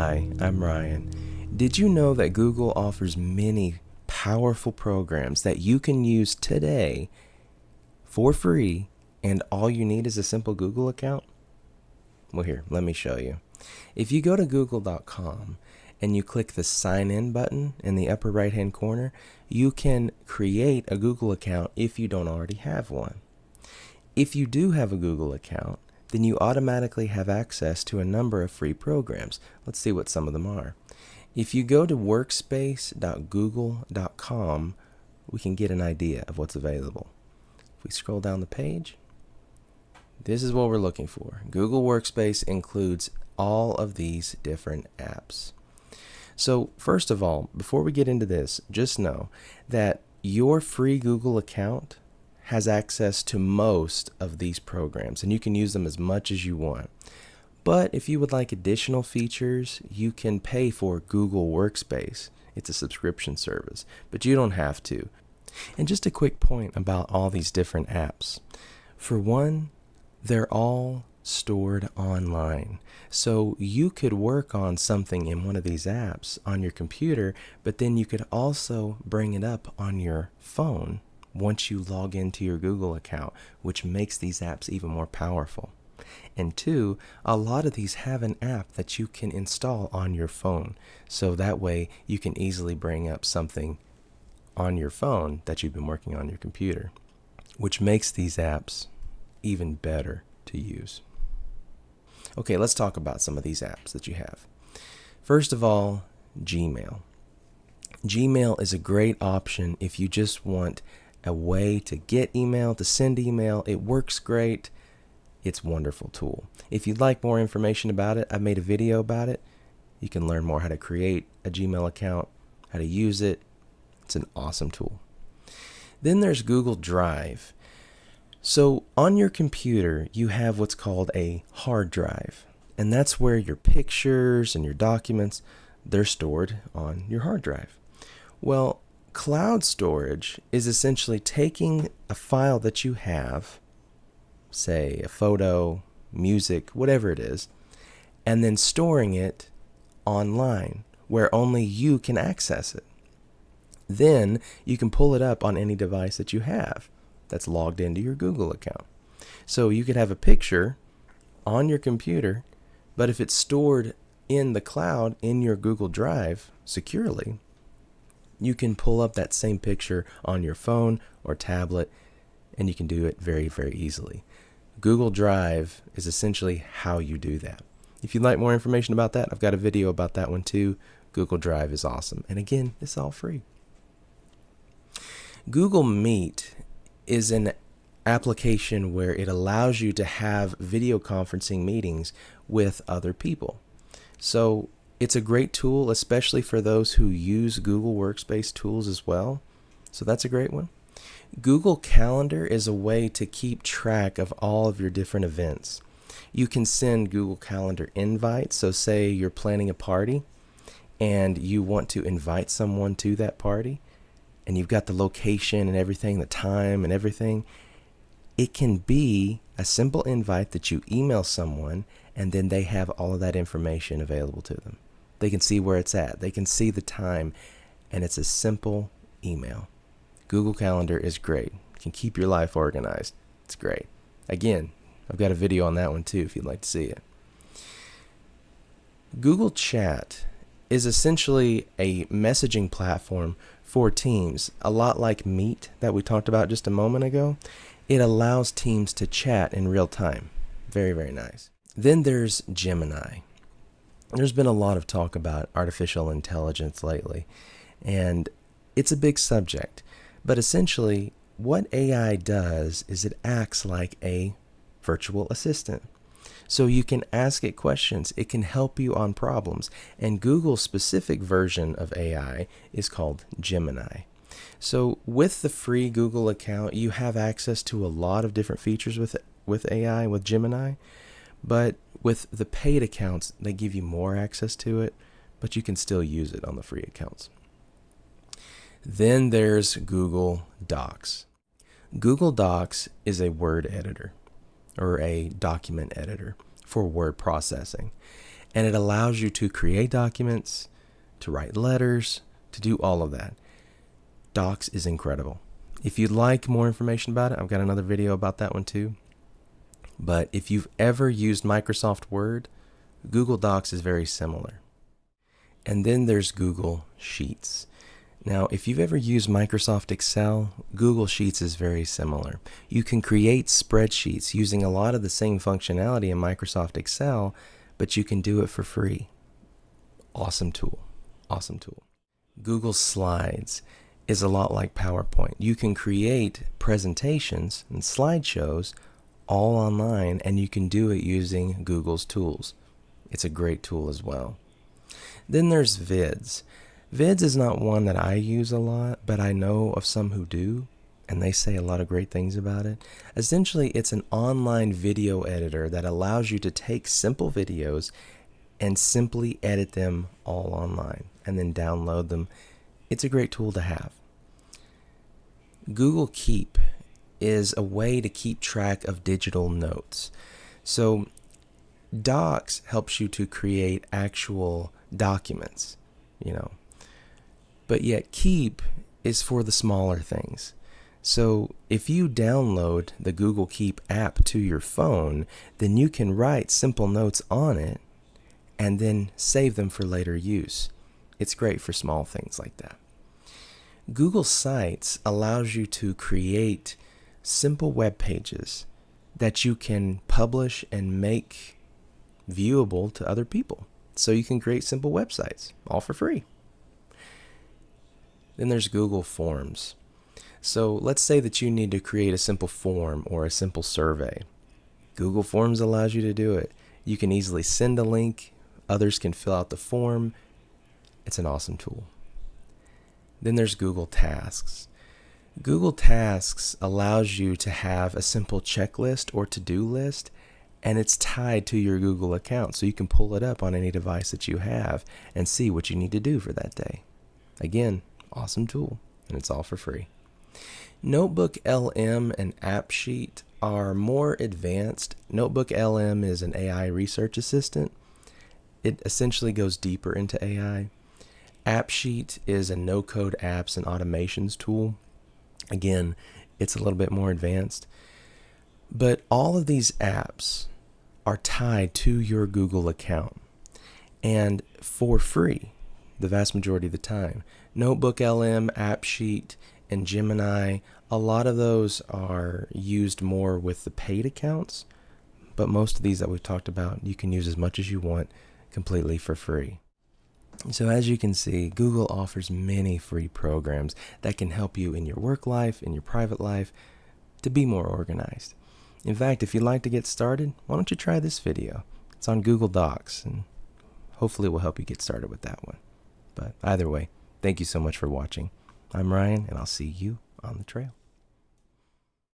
Hi, I'm Ryan. Did you know that Google offers many powerful programs that you can use today for free, and all you need is a simple Google account? Well, here, let me show you. If you go to google.com and you click the sign in button in the upper right hand corner, you can create a Google account if you don't already have one. If you do have a Google account, then you automatically have access to a number of free programs. Let's see what some of them are. If you go to workspace.google.com, we can get an idea of what's available. If we scroll down the page, this is what we're looking for. Google Workspace includes all of these different apps. So first of all, before we get into this, just know that your free Google account has access to most of these programs, and you can use them as much as you want. But if you would like additional features, you can pay for Google Workspace. It's a subscription service, but you don't have to. And just a quick point about all these different apps. For one, they're all stored online. So you could work on something in one of these apps on your computer, but then you could also bring it up on your phone once you log into your Google account, which makes these apps even more powerful. And two, a lot of these have an app that you can install on your phone. So that way you can easily bring up something on your phone that you've been working on your computer, which makes these apps even better to use. Okay, let's talk about some of these apps that you have. First of all, Gmail. Gmail is a great option if you just want a way to get email, to send email. It works great. It's a wonderful tool. If you'd like more information about it, I've made a video about it. You can learn more how to create a Gmail account, how to use it. It's an awesome tool. Then there's Google Drive. So on your computer, you have what's called a hard drive, and that's where your pictures and your documents, they're stored on your hard drive. Well, cloud storage is essentially taking a file that you have, say a photo, music, whatever it is, and then storing it online where only you can access it. Then you can pull it up on any device that you have that's logged into your Google account. So you could have a picture on your computer, but if it's stored in the cloud in your Google Drive securely, you can pull up that same picture on your phone or tablet, and you can do it very, very easily. Google Drive is essentially how you do that. If you'd like more information about that, I've got a video about that one too. Google Drive is awesome. And again, it's all free. Google Meet is an application where it allows you to have video conferencing meetings with other people. So it's a great tool, especially for those who use Google Workspace tools as well. So that's a great one. Google Calendar is a way to keep track of all of your different events. You can send Google Calendar invites. So say you're planning a party and you want to invite someone to that party, and you've got the location and everything, the time and everything. It can be a simple invite that you email someone, and then they have all of that information available to them. They can see where it's at. They can see the time, and it's a simple email. Google Calendar is great. It can keep your life organized. It's great. Again, I've got a video on that one too if you'd like to see it. Google Chat is essentially a messaging platform for Teams, a lot like Meet that we talked about just a moment ago. It allows teams to chat in real time. Very, very nice. Then there's Gemini. There's been a lot of talk about artificial intelligence lately, and it's a big subject. But essentially, what AI does is it acts like a virtual assistant. So you can ask it questions. It can help you on problems. And Google's specific version of AI is called Gemini. So with the free Google account, you have access to a lot of different features with AI, with Gemini. But with the paid accounts, they give you more access to it, but you can still use it on the free accounts. Then there's Google Docs. Google Docs is a word editor or a document editor for word processing. And it allows you to create documents, to write letters, to do all of that. Docs is incredible. If you'd like more information about it, I've got another video about that one too. But if you've ever used Microsoft Word, Google Docs is very similar. And then there's Google Sheets. Now, if you've ever used Microsoft Excel, Google Sheets is very similar. You can create spreadsheets using a lot of the same functionality in Microsoft Excel, but you can do it for free. Awesome tool. Awesome tool. Google Slides is a lot like PowerPoint. You can create presentations and slideshows all online, and you can do it using Google's tools. It's a great tool as well. Then there's Vids. Vids is not one that I use a lot, but I know of some who do, and they say a lot of great things about it. Essentially, it's an online video editor that allows you to take simple videos and simply edit them all online and then download them. It's a great tool to have. Google Keep is a way to keep track of digital notes. So Docs helps you to create actual documents, but yet Keep is for the smaller things. So if you download the Google Keep app to your phone, then you can write simple notes on it and then save them for later use. It's great for small things like that. Google Sites allows you to create simple web pages that you can publish and make viewable to other people. So you can create simple websites, all for free. Then there's Google Forms. So let's say that you need to create a simple form or a simple survey. Google Forms allows you to do it. You can easily send a link. Others can fill out the form. It's an awesome tool. Then there's Google Tasks. Google Tasks allows you to have a simple checklist or to-do list, and it's tied to your Google account, so you can pull it up on any device that you have and see what you need to do for that day. Again, awesome tool, and it's all for free. NotebookLM and AppSheet are more advanced. NotebookLM is an AI research assistant. It essentially goes deeper into AI. AppSheet is a no-code apps and automations tool. Again, it's a little bit more advanced. But all of these apps are tied to your Google account and for free the vast majority of the time. NotebookLM, AppSheet, and Gemini, a lot of those are used more with the paid accounts, but most of these that we've talked about, you can use as much as you want completely for free. So as you can see, Google offers many free programs that can help you in your work life, in your private life, to be more organized. In fact, if you'd like to get started, why don't you try this video? It's on Google Docs, and hopefully it will help you get started with that one. But either way, thank you so much for watching. I'm Ryan, and I'll see you on the trail.